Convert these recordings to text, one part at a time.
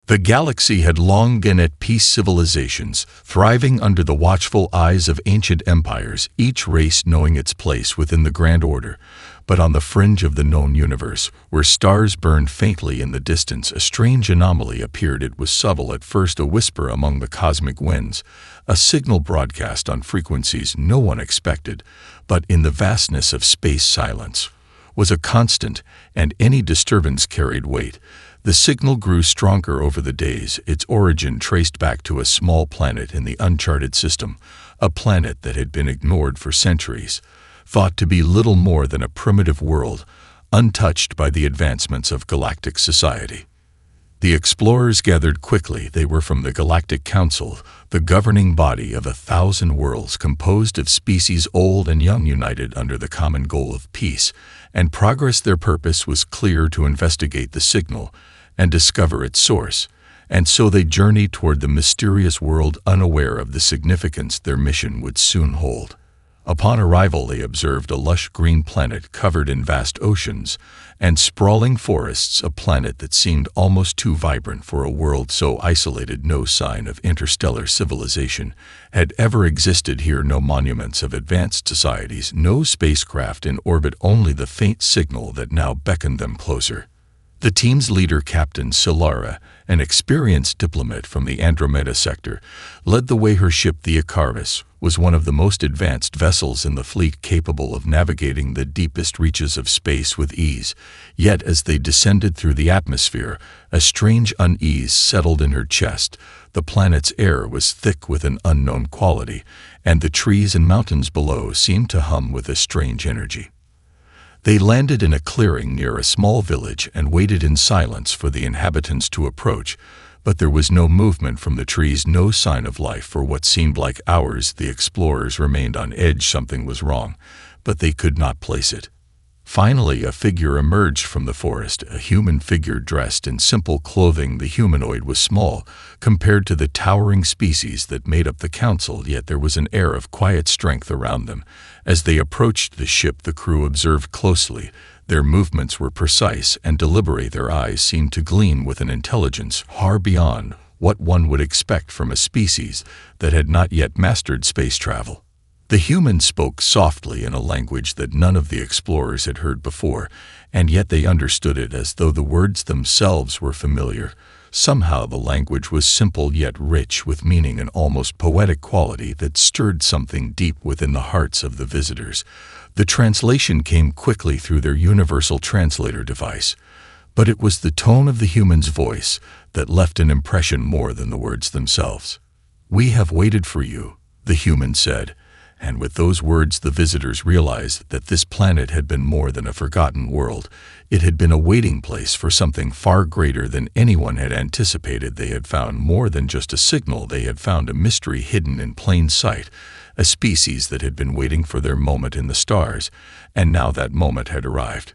The galaxy had long been at peace, civilizations thriving under the watchful eyes of ancient empires, each race knowing its place within the grand order. But on the fringe of the known universe, where stars burned faintly in the distance, a strange anomaly appeared. It was subtle at first, a whisper among the cosmic winds, a signal broadcast on frequencies no one expected, but in the vastness of space silence was a constant, and any disturbance carried weight. The signal grew stronger over the days, its origin traced back to a small planet in the uncharted system, a planet that had been ignored for centuries, thought to be little more than a primitive world, untouched by the advancements of galactic society. The explorers gathered quickly. They were from the Galactic Council, the governing body of 1,000 worlds composed of species old and young united under the common goal of peace and progress. Their purpose was clear: to investigate the signal and discover its source, and so they journeyed toward the mysterious world, unaware of the significance their mission would soon hold. Upon arrival, they observed a lush green planet covered in vast oceans and sprawling forests, a planet that seemed almost too vibrant for a world so isolated. No sign of interstellar civilization had ever existed here, no monuments of advanced societies, no spacecraft in orbit, only the faint signal that now beckoned them closer. The team's leader, Captain Solara, an experienced diplomat from the Andromeda sector, led the way. Her ship, the Icarus, was one of the most advanced vessels in the fleet, capable of navigating the deepest reaches of space with ease. Yet as they descended through the atmosphere, a strange unease settled in her chest. The planet's air was thick with an unknown quality, and the trees and mountains below seemed to hum with a strange energy. They landed in a clearing near a small village and waited in silence for the inhabitants to approach, but there was no movement from the trees, no sign of life for what seemed like hours. The explorers remained on edge. Something was wrong, but they could not place it. Finally, a figure emerged from the forest, a human figure dressed in simple clothing. The humanoid was small compared to the towering species that made up the council, yet there was an air of quiet strength around them. As they approached the ship, the crew observed closely. Their movements were precise and deliberate. Their eyes seemed to gleam with an intelligence far beyond what one would expect from a species that had not yet mastered space travel. The human spoke softly in a language that none of the explorers had heard before, and yet they understood it as though the words themselves were familiar. Somehow the language was simple yet rich with meaning, an almost poetic quality that stirred something deep within the hearts of the visitors. The translation came quickly through their universal translator device, but it was the tone of the human's voice that left an impression more than the words themselves. "We have waited for you," the human said. And with those words, the visitors realized that this planet had been more than a forgotten world. It had been a waiting place for something far greater than anyone had anticipated. They had found more than just a signal. They had found a mystery hidden in plain sight, a species that had been waiting for their moment in the stars, and now that moment had arrived.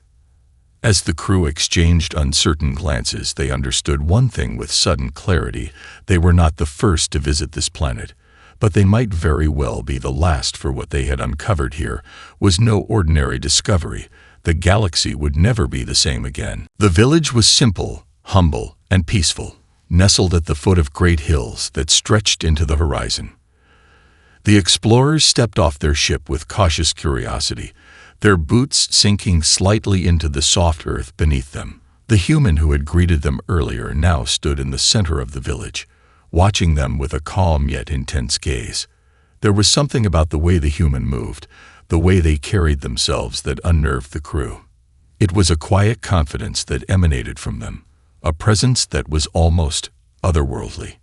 As the crew exchanged uncertain glances, they understood one thing with sudden clarity: they were not the first to visit this planet, but they might very well be the last, for what they had uncovered here was no ordinary discovery. The galaxy would never be the same again. The village was simple, humble, and peaceful, nestled at the foot of great hills that stretched into the horizon. The explorers stepped off their ship with cautious curiosity, their boots sinking slightly into the soft earth beneath them. The human who had greeted them earlier now stood in the center of the village, watching them with a calm yet intense gaze. There was something about the way the human moved, the way they carried themselves, that unnerved the crew. It was a quiet confidence that emanated from them, a presence that was almost otherworldly.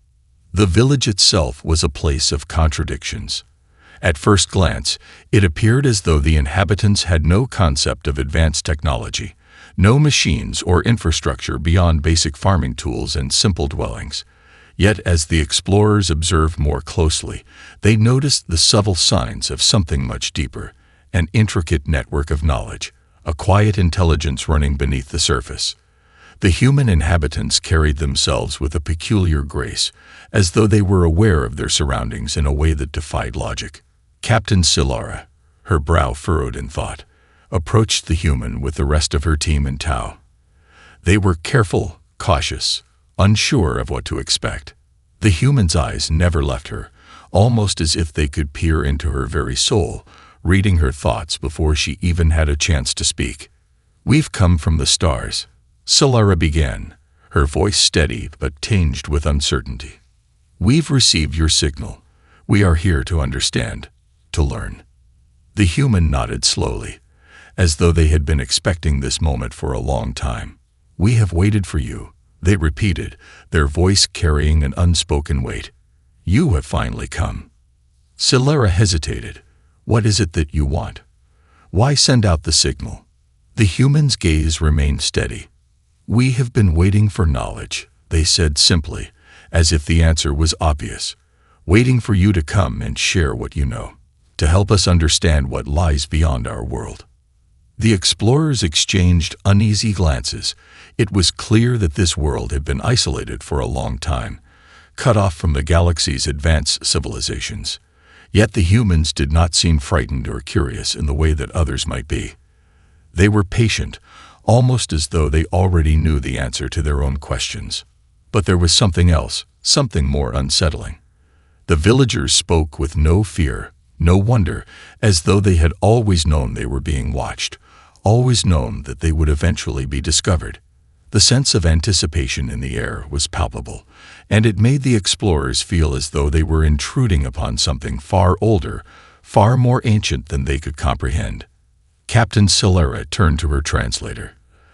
The village itself was a place of contradictions. At first glance, it appeared as though the inhabitants had no concept of advanced technology, no machines or infrastructure beyond basic farming tools and simple dwellings. Yet as the explorers observed more closely, they noticed the subtle signs of something much deeper, an intricate network of knowledge, a quiet intelligence running beneath the surface. The human inhabitants carried themselves with a peculiar grace, as though they were aware of their surroundings in a way that defied logic. Captain Solara, her brow furrowed in thought, approached the human with the rest of her team in tow. They were careful, cautious, unsure of what to expect. The human's eyes never left her, almost as if they could peer into her very soul, reading her thoughts before she even had a chance to speak. "We've come from the stars," Solara began, her voice steady but tinged with uncertainty. "We've received your signal. We are here to understand, to learn." The human nodded slowly, as though they had been expecting this moment for a long time. "We have waited for you," they repeated, their voice carrying an unspoken weight. "You have finally come." Solara hesitated. "What is it that you want? Why send out the signal?" The human's gaze remained steady. "We have been waiting for knowledge," they said simply, as if the answer was obvious. "Waiting for you to come and share what you know, to help us understand what lies beyond our world." The explorers exchanged uneasy glances. It was clear that this world had been isolated for a long time, cut off from the galaxy's advanced civilizations. Yet the humans did not seem frightened or curious in the way that others might be. They were patient, almost as though they already knew the answer to their own questions. But there was something else, something more unsettling. The villagers spoke with no fear, no wonder, as though they had always known they were being watched, always known that they would eventually be discovered. The sense of anticipation in the air was palpable, and it made the explorers feel as though they were intruding upon something far older, far more ancient than they could comprehend. Captain Solara turned to her translator,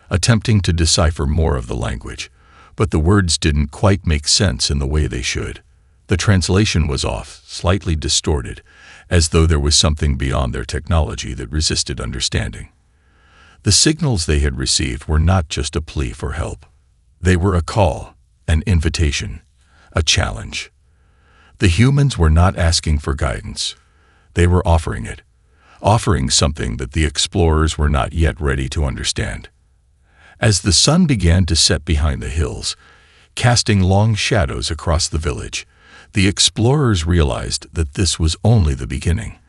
attempting to decipher more of the language, but the words didn't quite make sense in the way they should. The translation was off, slightly distorted, as though there was something beyond their technology that resisted understanding. The signals they had received were not just a plea for help. They were a call, an invitation, a challenge. The humans were not asking for guidance. They were offering it, offering something that the explorers were not yet ready to understand. As the sun began to set behind the hills, casting long shadows across the village, the explorers realized that this was only the beginning.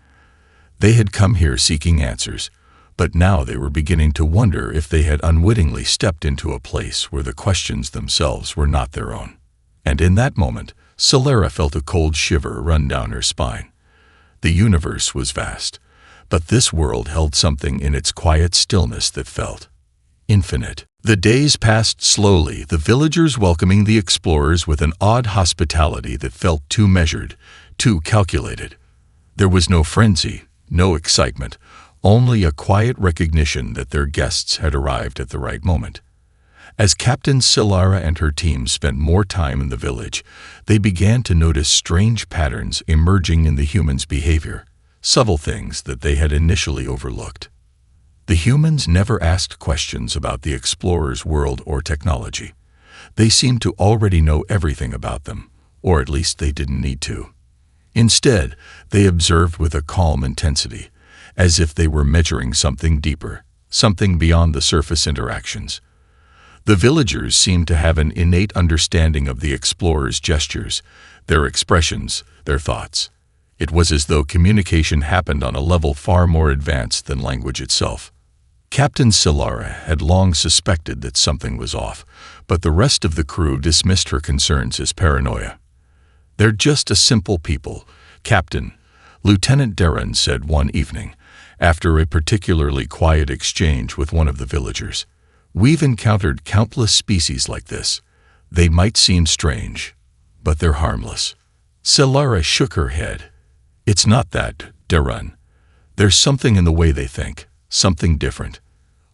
They had come here seeking answers, but now they were beginning to wonder if they had unwittingly stepped into a place where the questions themselves were not their own. And in that moment, Solara felt a cold shiver run down her spine. The universe was vast, but this world held something in its quiet stillness that felt infinite. The days passed slowly, the villagers welcoming the explorers with an odd hospitality that felt too measured, too calculated. There was no frenzy, no excitement, only a quiet recognition that their guests had arrived at the right moment. As Captain Solara and her team spent more time in the village, they began to notice strange patterns emerging in the humans' behavior, subtle things that they had initially overlooked. The humans never asked questions about the explorers' world or technology. They seemed to already know everything about them, or at least they didn't need to. Instead, they observed with a calm intensity, as if they were measuring something deeper, something beyond the surface interactions. The villagers seemed to have an innate understanding of the explorers' gestures, their expressions, their thoughts. It was as though communication happened on a level far more advanced than language itself. Captain Solara had long suspected that something was off, but the rest of the crew dismissed her concerns as paranoia. "They're just a simple people, Captain," Lieutenant Darren said one evening, after a particularly quiet exchange with one of the villagers. "We've encountered countless species like this. They might seem strange, but they're harmless." Solara shook her head. "It's not that, Darren. There's something in the way they think. Something different."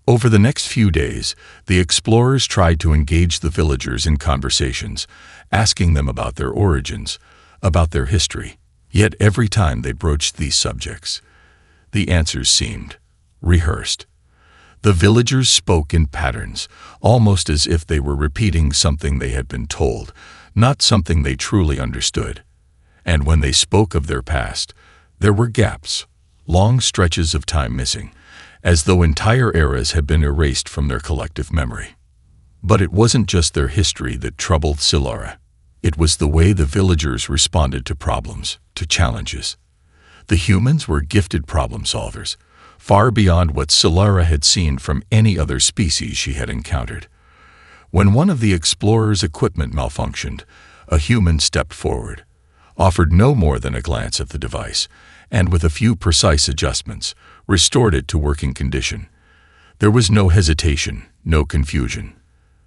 Over the next few days, the explorers tried to engage the villagers in conversations, asking them about their origins, about their history. Yet every time they broached these subjects, the answers seemed rehearsed. The villagers spoke in patterns, almost as if they were repeating something they had been told, not something they truly understood. And when they spoke of their past, there were gaps, long stretches of time missing, as though entire eras had been erased from their collective memory. But it wasn't just their history that troubled Solara. It was the way the villagers responded to problems, to challenges. The humans were gifted problem solvers, far beyond what Solara had seen from any other species she had encountered. When one of the explorers' equipment malfunctioned, a human stepped forward, offered no more than a glance at the device, and with a few precise adjustments, restored it to working condition. There was no hesitation, no confusion.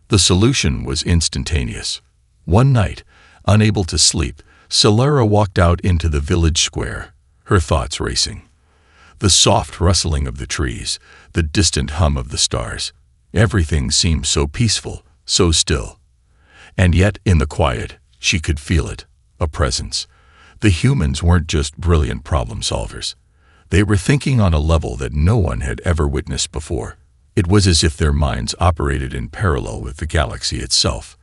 The solution was instantaneous. One night, unable to sleep, Solara walked out into the village square, her thoughts racing. The soft rustling of the trees, the distant hum of the stars, everything seemed so peaceful, so still. And yet, in the quiet, she could feel it, a presence. The humans weren't just brilliant problem solvers. They were thinking on a level that no one had ever witnessed before. It was as if their minds operated in parallel with the galaxy itself.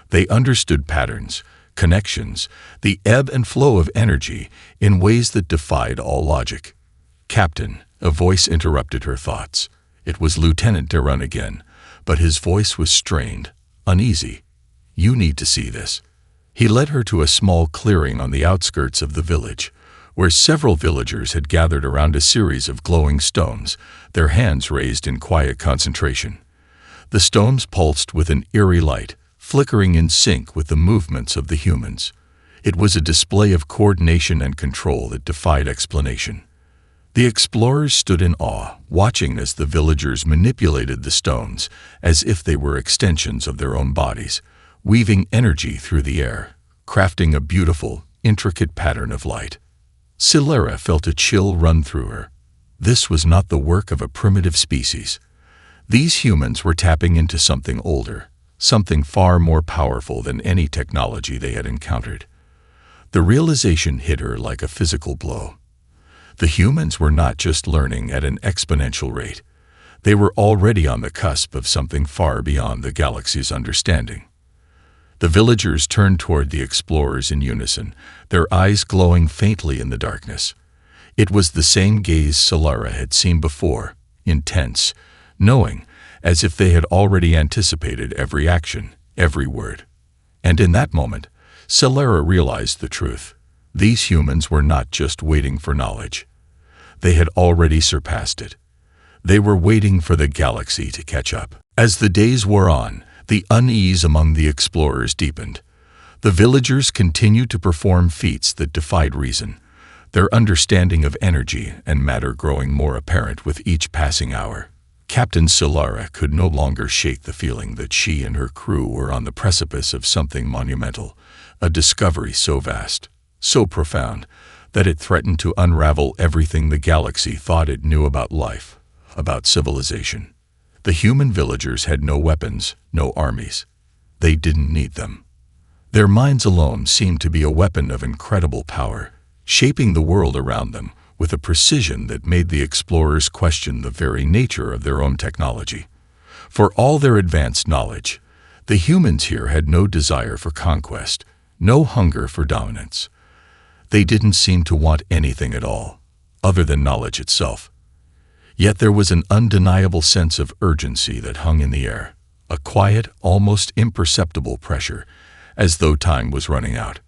They understood patterns, connections, the ebb and flow of energy in ways that defied all logic. "Captain," a voice interrupted her thoughts. It was Lieutenant Darun again, but his voice was strained, uneasy. "You need to see this." He led her to a small clearing on the outskirts of the village, where several villagers had gathered around a series of glowing stones, their hands raised in quiet concentration. The stones pulsed with an eerie light, flickering in sync with the movements of the humans. It was a display of coordination and control that defied explanation. The explorers stood in awe, watching as the villagers manipulated the stones as if they were extensions of their own bodies, weaving energy through the air, crafting a beautiful, intricate pattern of light. Solara felt a chill run through her. This was not the work of a primitive species. These humans were tapping into something older, something far more powerful than any technology they had encountered. The realization hit her like a physical blow. The humans were not just learning at an exponential rate. They were already on the cusp of something far beyond the galaxy's understanding. The villagers turned toward the explorers in unison, their eyes glowing faintly in the darkness. It was the same gaze Solara had seen before, intense, knowing, as if they had already anticipated every action, every word. And in that moment, Solara realized the truth. These humans were not just waiting for knowledge. They had already surpassed it. They were waiting for the galaxy to catch up. As the days wore on, the unease among the explorers deepened. The villagers continued to perform feats that defied reason, their understanding of energy and matter growing more apparent with each passing hour. Captain Solara could no longer shake the feeling that she and her crew were on the precipice of something monumental, a discovery so vast, so profound, that it threatened to unravel everything the galaxy thought it knew about life, about civilization. The human villagers had no weapons, no armies. They didn't need them. Their minds alone seemed to be a weapon of incredible power, shaping the world around them with a precision that made the explorers question the very nature of their own technology. For all their advanced knowledge, the humans here had no desire for conquest, no hunger for dominance. They didn't seem to want anything at all, other than knowledge itself. Yet there was an undeniable sense of urgency that hung in the air, a quiet, almost imperceptible pressure, as though time was running out.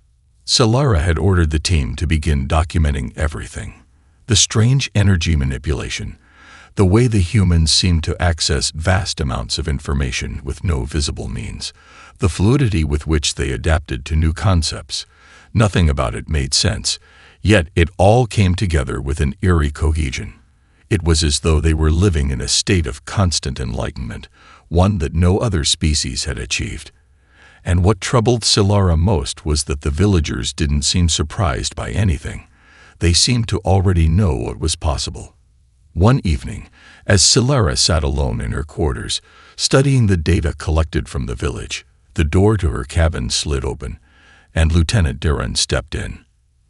Solara had ordered the team to begin documenting everything. The strange energy manipulation, the way the humans seemed to access vast amounts of information with no visible means, the fluidity with which they adapted to new concepts. Nothing about it made sense, yet it all came together with an eerie cohesion. It was as though they were living in a state of constant enlightenment, one that no other species had achieved. And what troubled Solara most was that the villagers didn't seem surprised by anything. They seemed to already know what was possible. One evening, as Solara sat alone in her quarters, studying the data collected from the village, the door to her cabin slid open, and Lieutenant Darun stepped in.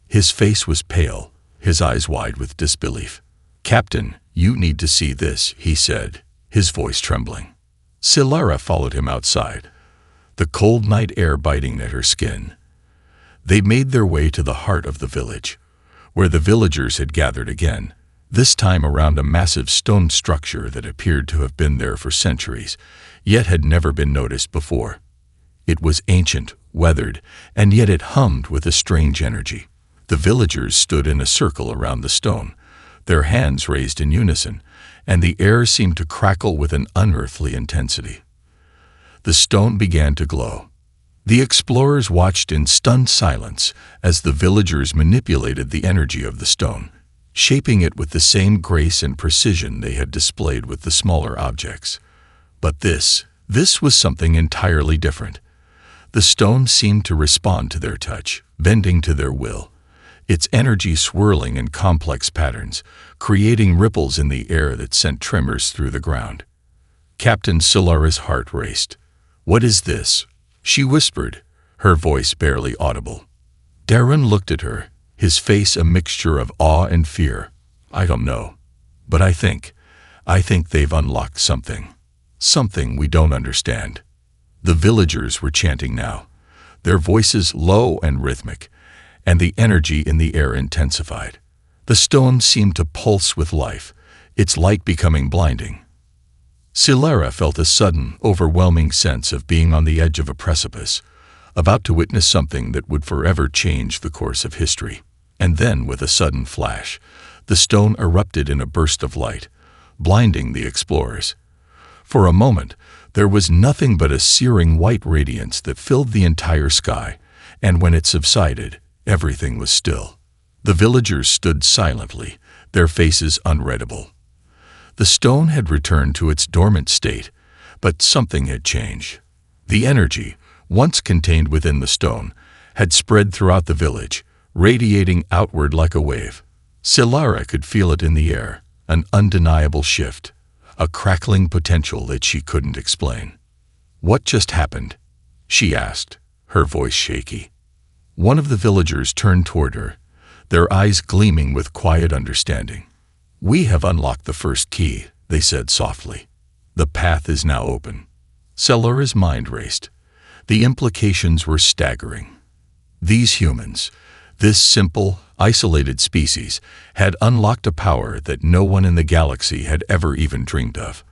His face was pale, his eyes wide with disbelief. "Captain, you need to see this," he said, his voice trembling. Solara followed him outside, the cold night air biting at her skin. They made their way to the heart of the village, where the villagers had gathered again, this time around a massive stone structure that appeared to have been there for centuries, yet had never been noticed before. It was ancient, weathered, and yet it hummed with a strange energy. The villagers stood in a circle around the stone, their hands raised in unison, and the air seemed to crackle with an unearthly intensity. The stone began to glow. The explorers watched in stunned silence as the villagers manipulated the energy of the stone, shaping it with the same grace and precision they had displayed with the smaller objects. But this was something entirely different. The stone seemed to respond to their touch, bending to their will, its energy swirling in complex patterns, creating ripples in the air that sent tremors through the ground. Captain Solara's heart raced. "What is this?" she whispered, her voice barely audible. Darren looked at her, his face a mixture of awe and fear. "I don't know. But I think they've unlocked something. Something we don't understand." The villagers were chanting now, their voices low and rhythmic, and the energy in the air intensified. The stone seemed to pulse with life, its light becoming blinding. Solara felt a sudden, overwhelming sense of being on the edge of a precipice, about to witness something that would forever change the course of history. And then, with a sudden flash, the stone erupted in a burst of light, blinding the explorers. For a moment, there was nothing but a searing white radiance that filled the entire sky, and when it subsided, everything was still. The villagers stood silently, their faces unreadable. The stone had returned to its dormant state, but something had changed. The energy, once contained within the stone, had spread throughout the village, radiating outward like a wave. Solara could feel it in the air, an undeniable shift, a crackling potential that she couldn't explain. "What just happened?" she asked, her voice shaky. One of the villagers turned toward her, their eyes gleaming with quiet understanding. "We have unlocked the first key," they said softly. "The path is now open." Solara's mind raced. The implications were staggering. These humans, this simple, isolated species, had unlocked a power that no one in the galaxy had ever even dreamed of.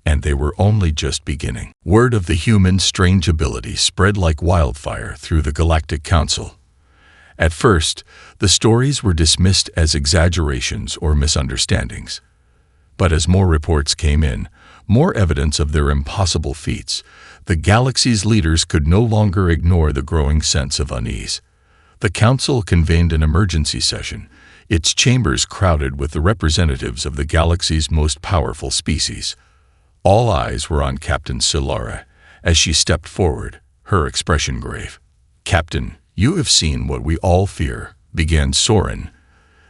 And they were only just beginning. Word of the human's strange ability spread like wildfire through the Galactic Council. At first, the stories were dismissed as exaggerations or misunderstandings. But as more reports came in, more evidence of their impossible feats, the galaxy's leaders could no longer ignore the growing sense of unease. The Council convened an emergency session, its chambers crowded with the representatives of the galaxy's most powerful species. All eyes were on Captain Solara as she stepped forward, her expression grave. "Captain, you have seen what we all fear," began Soren,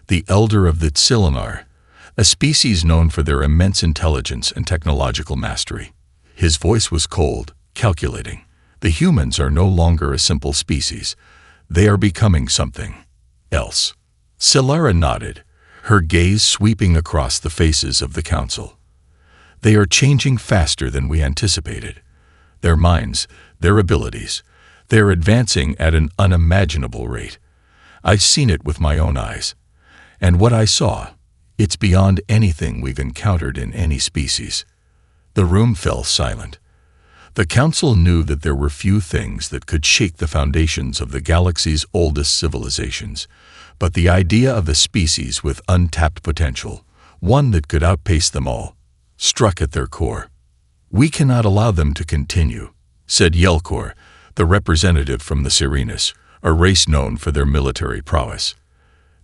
the elder of the Tsilanar, a species known for their immense intelligence and technological mastery. His voice was cold, calculating. "The humans are no longer a simple species. They are becoming something else." Solara nodded, her gaze sweeping across the faces of the council. "They are changing faster than we anticipated. Their minds, their abilities, they are advancing at an unimaginable rate. I've seen it with my own eyes. And what I saw, it's beyond anything we've encountered in any species." The room fell silent. The council knew that there were few things that could shake the foundations of the galaxy's oldest civilizations, but the idea of a species with untapped potential, one that could outpace them all, struck at their core. "We cannot allow them to continue," said Yelkor, the representative from the Serenus, a race known for their military prowess.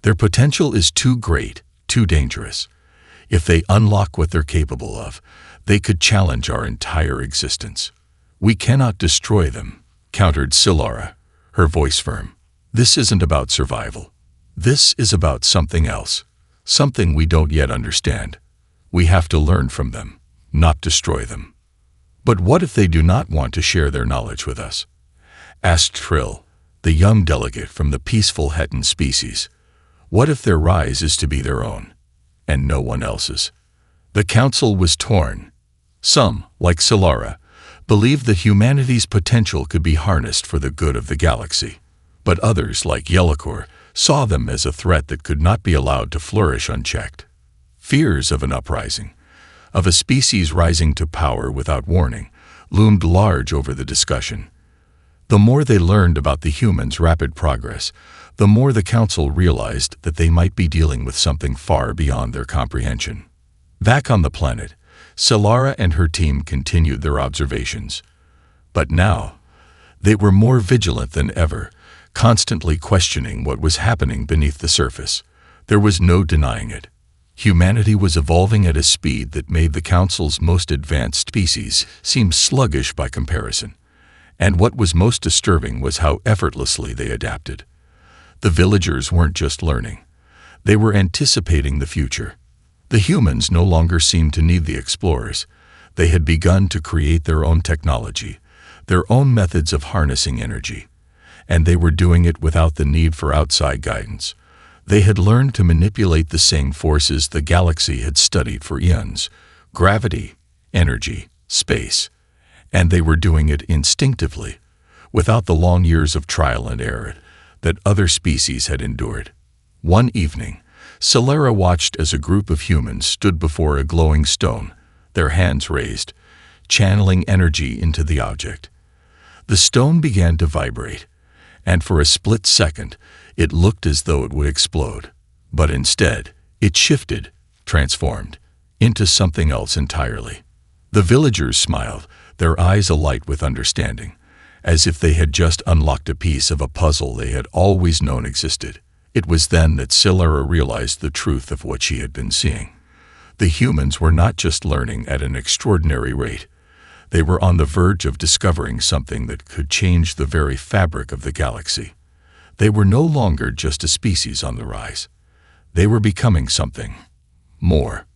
"Their potential is too great, too dangerous. If they unlock what they're capable of, they could challenge our entire existence." "We cannot destroy them," countered Solara, her voice firm. "This isn't about survival. This is about something else, something we don't yet understand. We have to learn from them, not destroy them." "But what if they do not want to share their knowledge with us?" asked Trill, the young delegate from the peaceful Hetan species. "What if their rise is to be their own, and no one else's?" The council was torn. Some, like Solara, believed that humanity's potential could be harnessed for the good of the galaxy. But others, like Yelkor, saw them as a threat that could not be allowed to flourish unchecked. Fears of an uprising, of a species rising to power without warning, loomed large over the discussion. The more they learned about the humans' rapid progress, the more the council realized that they might be dealing with something far beyond their comprehension. Back on the planet, Solara and her team continued their observations. But now, they were more vigilant than ever, constantly questioning what was happening beneath the surface. There was no denying it. Humanity was evolving at a speed that made the Council's most advanced species seem sluggish by comparison. And what was most disturbing was how effortlessly they adapted. The villagers weren't just learning. They were anticipating the future. The humans no longer seemed to need the explorers. They had begun to create their own technology, their own methods of harnessing energy. And they were doing it without the need for outside guidance. They had learned to manipulate the same forces the galaxy had studied for eons: gravity, energy, space. And they were doing it instinctively, without the long years of trial and error that other species had endured. One evening, Celera watched as a group of humans stood before a glowing stone, their hands raised, channeling energy into the object. The stone began to vibrate, and for a split second, it looked as though it would explode. But instead, it shifted, transformed, into something else entirely. The villagers smiled, their eyes alight with understanding, as if they had just unlocked a piece of a puzzle they had always known existed. It was then that Celera realized the truth of what she had been seeing. The humans were not just learning at an extraordinary rate. They were on the verge of discovering something that could change the very fabric of the galaxy. They were no longer just a species on the rise. They were becoming something more.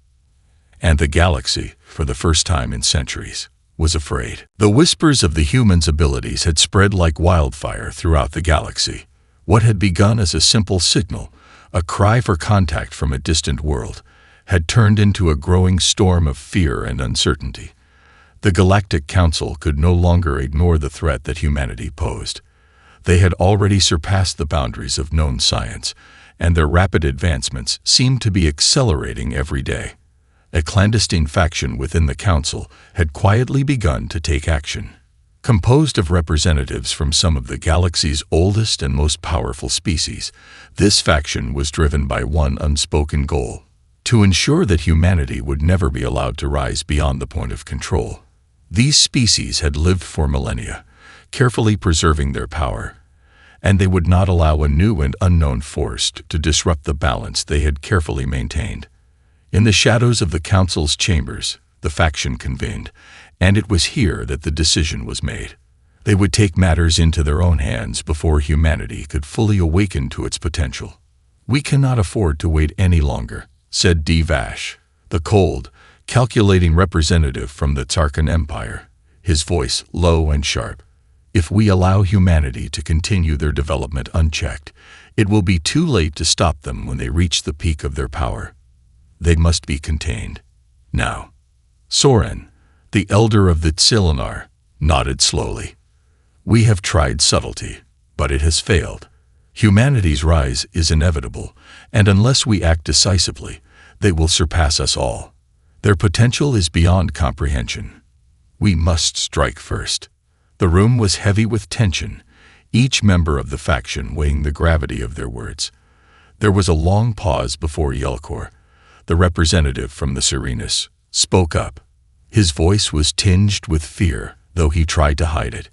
And the galaxy, for the first time in centuries, was afraid. The whispers of the humans' abilities had spread like wildfire throughout the galaxy. What had begun as a simple signal, a cry for contact from a distant world, had turned into a growing storm of fear and uncertainty. The Galactic Council could no longer ignore the threat that humanity posed. They had already surpassed the boundaries of known science, and their rapid advancements seemed to be accelerating every day. A clandestine faction within the Council had quietly begun to take action. Composed of representatives from some of the galaxy's oldest and most powerful species, this faction was driven by one unspoken goal: to ensure that humanity would never be allowed to rise beyond the point of control. These species had lived for millennia, carefully preserving their power, and they would not allow a new and unknown force to disrupt the balance they had carefully maintained. In the shadows of the Council's chambers, the faction convened, and it was here that the decision was made. They would take matters into their own hands before humanity could fully awaken to its potential. "We cannot afford to wait any longer," said Vash, the cold, calculating representative from the Tsarkan Empire, his voice low and sharp. "If we allow humanity to continue their development unchecked, it will be too late to stop them when they reach the peak of their power. They must be contained now." Soren, the elder of the Tsilinar, nodded slowly. "We have tried subtlety, but it has failed. Humanity's rise is inevitable, and unless we act decisively, they will surpass us all. Their potential is beyond comprehension. We must strike first." The room was heavy with tension, each member of the faction weighing the gravity of their words. There was a long pause before Yelkor, the representative from the Serenus, spoke up. His voice was tinged with fear, though he tried to hide it.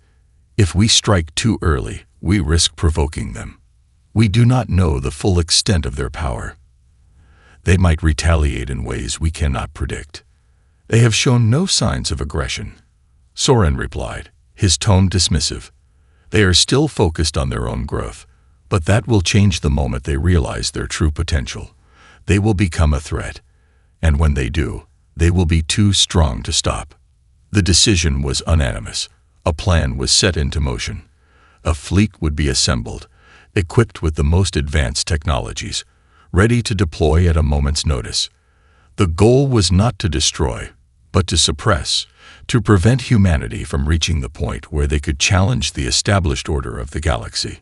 "If we strike too early, we risk provoking them. We do not know the full extent of their power. They might retaliate in ways we cannot predict. They have shown no signs of aggression." Soren replied, his tone dismissive. "They are still focused on their own growth, but that will change the moment they realize their true potential. They will become a threat, and when they do, they will be too strong to stop." The decision was unanimous. A plan was set into motion. A fleet would be assembled, equipped with the most advanced technologies, ready to deploy at a moment's notice. The goal was not to destroy, but to suppress, to prevent humanity from reaching the point where they could challenge the established order of the galaxy.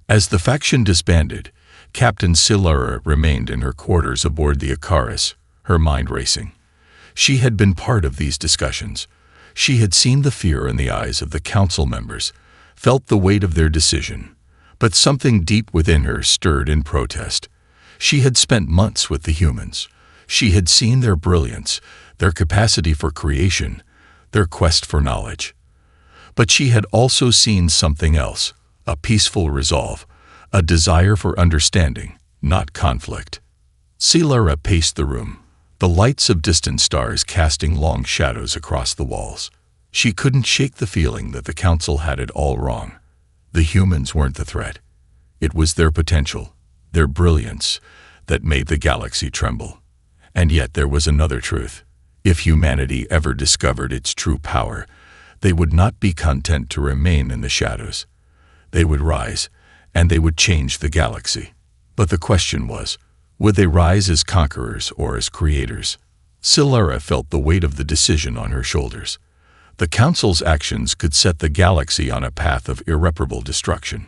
As the faction disbanded, Captain Celera remained in her quarters aboard the Icarus, her mind racing. She had been part of these discussions. She had seen the fear in the eyes of the council members, felt the weight of their decision, but something deep within her stirred in protest. She had spent months with the humans. She had seen their brilliance, their capacity for creation, their quest for knowledge. But she had also seen something else, a peaceful resolve, a desire for understanding, not conflict. Celara paced the room, the lights of distant stars casting long shadows across the walls. She couldn't shake the feeling that the Council had it all wrong. The humans weren't the threat. It was their potential, their brilliance, that made the galaxy tremble. And yet there was another truth. If humanity ever discovered its true power, they would not be content to remain in the shadows. They would rise, and they would change the galaxy. But the question was, would they rise as conquerors or as creators? Celara felt the weight of the decision on her shoulders. The Council's actions could set the galaxy on a path of irreparable destruction.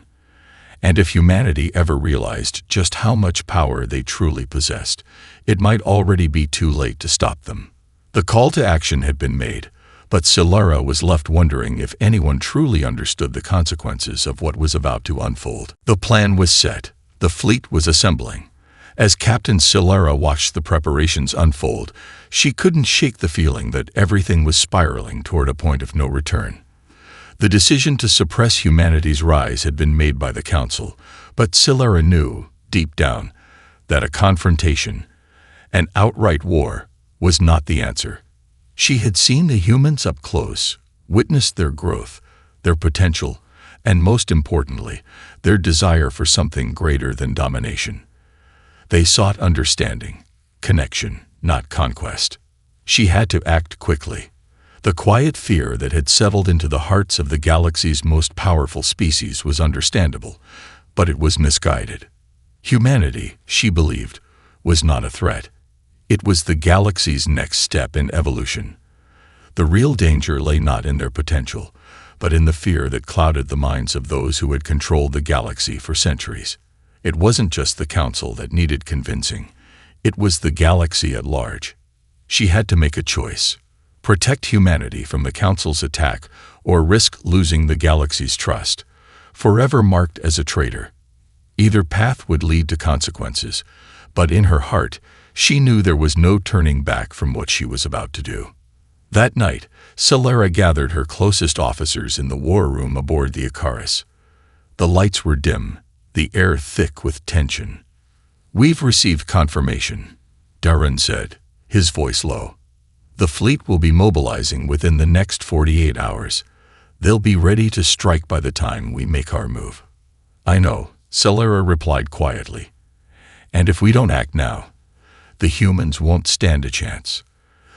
And if humanity ever realized just how much power they truly possessed, it might already be too late to stop them. The call to action had been made, but Celara was left wondering if anyone truly understood the consequences of what was about to unfold. The plan was set. The fleet was assembling. As Captain Celara watched the preparations unfold, she couldn't shake the feeling that everything was spiraling toward a point of no return. The decision to suppress humanity's rise had been made by the Council, but Celara knew, deep down, that a confrontation, an outright war, was not the answer. She had seen the humans up close, witnessed their growth, their potential, and most importantly, their desire for something greater than domination. They sought understanding, connection, not conquest. She had to act quickly. The quiet fear that had settled into the hearts of the galaxy's most powerful species was understandable, but it was misguided. Humanity, she believed, was not a threat. It was the galaxy's next step in evolution. The real danger lay not in their potential, but in the fear that clouded the minds of those who had controlled the galaxy for centuries. It wasn't just the Council that needed convincing. It was the galaxy at large. She had to make a choice: protect humanity from the Council's attack or risk losing the galaxy's trust, forever marked as a traitor. Either path would lead to consequences, but in her heart, she knew there was no turning back from what she was about to do. That night, Celara gathered her closest officers in the war room aboard the Icarus. The lights were dim, the air thick with tension. "We've received confirmation," Darren said, his voice low. "The fleet will be mobilizing within the next 48 hours. They'll be ready to strike by the time we make our move." "I know," Celara replied quietly. "And if we don't act now, the humans won't stand a chance.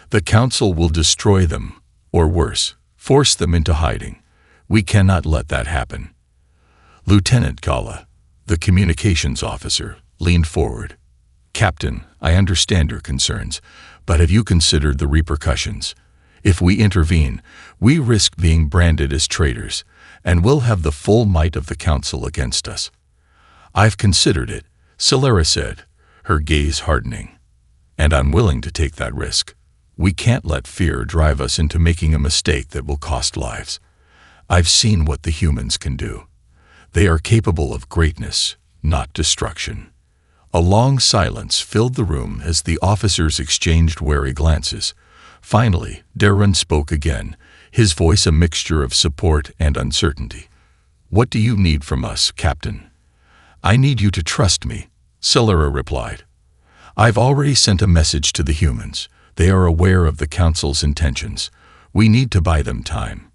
The Council will destroy them, or worse, force them into hiding. We cannot let that happen." Lieutenant Gala, the communications officer, leaned forward. "Captain, I understand your concerns, but have you considered the repercussions? If we intervene, we risk being branded as traitors, and we'll have the full might of the Council against us." "I've considered it," Celara said, her gaze hardening. "And I'm willing to take that risk. We can't let fear drive us into making a mistake that will cost lives. I've seen what the humans can do. They are capable of greatness, not destruction." A long silence filled the room as the officers exchanged wary glances. Finally, Darren spoke again, his voice a mixture of support and uncertainty. "What do you need from us, Captain?" "I need you to trust me," Celara replied. "I've already sent a message to the humans. They are aware of the Council's intentions. We need to buy them time.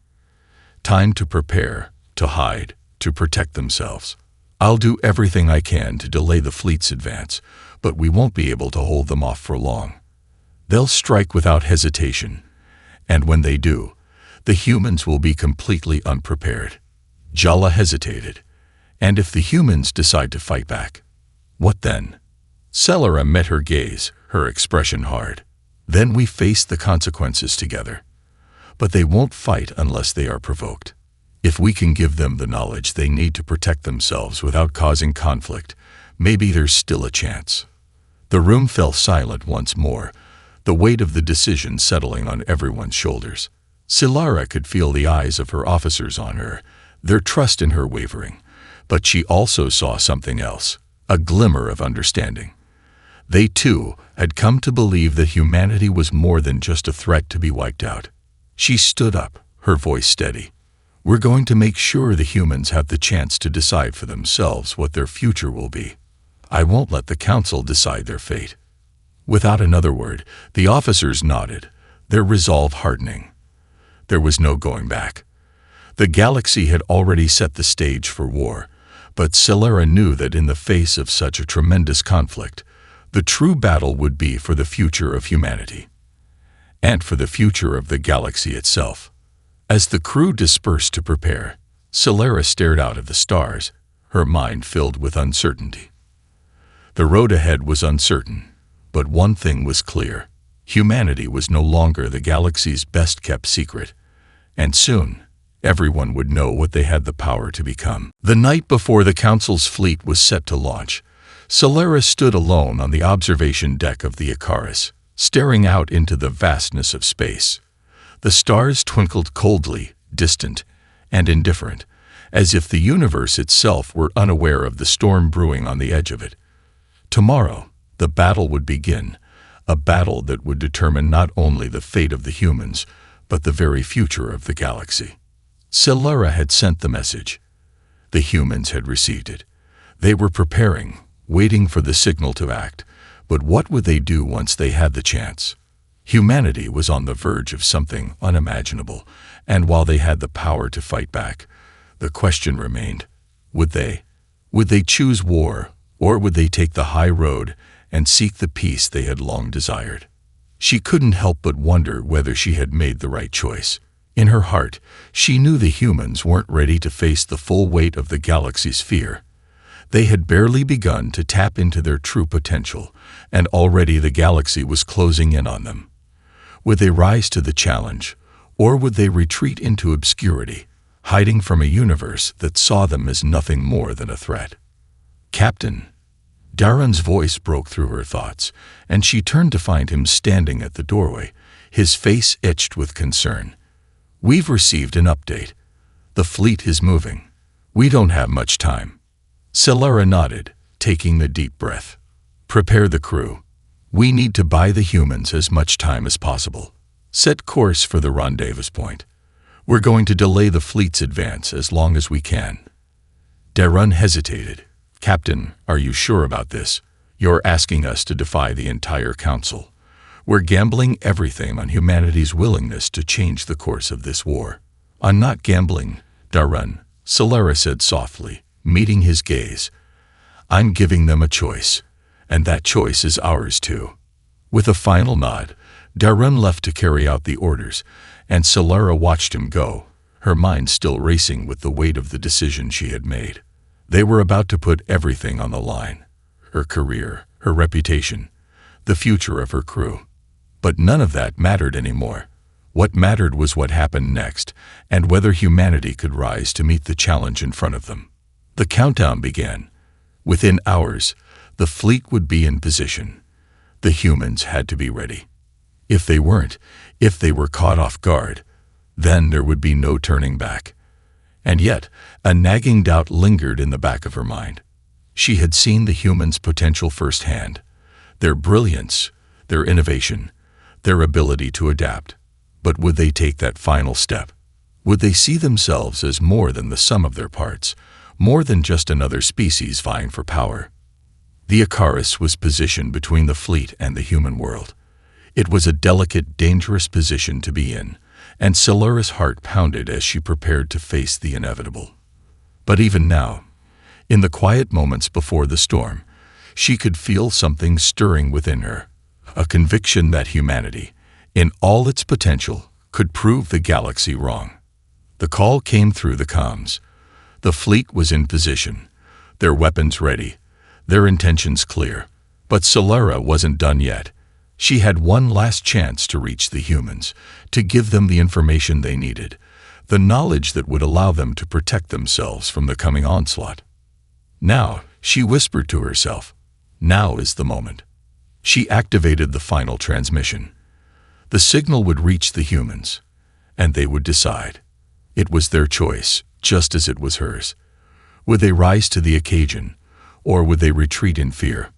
Time to prepare, to hide, to protect themselves. I'll do everything I can to delay the fleet's advance, but we won't be able to hold them off for long. They'll strike without hesitation, and when they do, the humans will be completely unprepared." Jala hesitated. "And if the humans decide to fight back, what then?" Celara met her gaze, her expression hard. "Then we face the consequences together. But they won't fight unless they are provoked. If we can give them the knowledge they need to protect themselves without causing conflict, maybe there's still a chance." The room fell silent once more, the weight of the decision settling on everyone's shoulders. Celara could feel the eyes of her officers on her, their trust in her wavering, but she also saw something else, a glimmer of understanding. They, too, had come to believe that humanity was more than just a threat to be wiped out. She stood up, her voice steady. We're going to make sure the humans have the chance to decide for themselves what their future will be. I won't let the council decide their fate." Without another word, the officers nodded, their resolve hardening. There was no going back. The galaxy had already set the stage for war, but Celera knew that in the face of such a tremendous conflict, the true battle would be for the future of humanity, and for the future of the galaxy itself. As the crew dispersed to prepare, Celera stared out at the stars, her mind filled with uncertainty. The road ahead was uncertain, but one thing was clear. Humanity was no longer the galaxy's best-kept secret, and soon, everyone would know what they had the power to become. The night before the Council's fleet was set to launch, Celera stood alone on the observation deck of the Icarus, staring out into the vastness of space. The stars twinkled coldly, distant, and indifferent, as if the universe itself were unaware of the storm brewing on the edge of it. Tomorrow, the battle would begin, a battle that would determine not only the fate of the humans, but the very future of the galaxy. Celera had sent the message. The humans had received it. They were preparing, waiting for the signal to act, but what would they do once they had the chance? Humanity was on the verge of something unimaginable, and while they had the power to fight back, the question remained, would they? Would they choose war, or would they take the high road and seek the peace they had long desired? She couldn't help but wonder whether she had made the right choice. In her heart, she knew the humans weren't ready to face the full weight of the galaxy's fear. They had barely begun to tap into their true potential, and already the galaxy was closing in on them. Would they rise to the challenge, or would they retreat into obscurity, hiding from a universe that saw them as nothing more than a threat? "Captain," Darren's voice broke through her thoughts, and she turned to find him standing at the doorway, his face etched with concern. "We've received an update. The fleet is moving. We don't have much time." Celera nodded, taking a deep breath. "Prepare the crew. We need to buy the humans as much time as possible. Set course for the rendezvous point. We're going to delay the fleet's advance as long as we can." Darren hesitated. "Captain, are you sure about this? You're asking us to defy the entire council. We're gambling everything on humanity's willingness to change the course of this war." "I'm not gambling, Darren," Celera said softly, meeting his gaze. "I'm giving them a choice, and that choice is ours too." With a final nod, Darren left to carry out the orders, and Celera watched him go, her mind still racing with the weight of the decision she had made. They were about to put everything on the line: her career, her reputation, the future of her crew. But none of that mattered anymore. What mattered was what happened next, and whether humanity could rise to meet the challenge in front of them. The countdown began. Within hours, the fleet would be in position. The humans had to be ready. If they weren't, if they were caught off guard, then there would be no turning back. And yet, a nagging doubt lingered in the back of her mind. She had seen the humans' potential firsthand, their brilliance, their innovation, their ability to adapt. But would they take that final step? Would they see themselves as more than the sum of their parts, more than just another species vying for power? The Icarus was positioned between the fleet and the human world. It was a delicate, dangerous position to be in, and Celera's heart pounded as she prepared to face the inevitable. But even now, in the quiet moments before the storm, she could feel something stirring within her, a conviction that humanity, in all its potential, could prove the galaxy wrong. The call came through the comms. The fleet was in position, their weapons ready, their intentions clear. But Celera wasn't done yet. She had one last chance to reach the humans, to give them the information they needed, the knowledge that would allow them to protect themselves from the coming onslaught. Now, she whispered to herself, now is the moment. She activated the final transmission. The signal would reach the humans, and they would decide. It was their choice, just as it was hers. Would they rise to the occasion, or would they retreat in fear?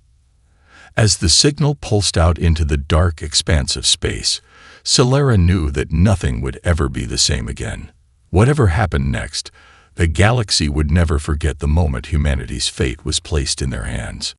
As the signal pulsed out into the dark expanse of space, Celera knew that nothing would ever be the same again. Whatever happened next, the galaxy would never forget the moment humanity's fate was placed in their hands.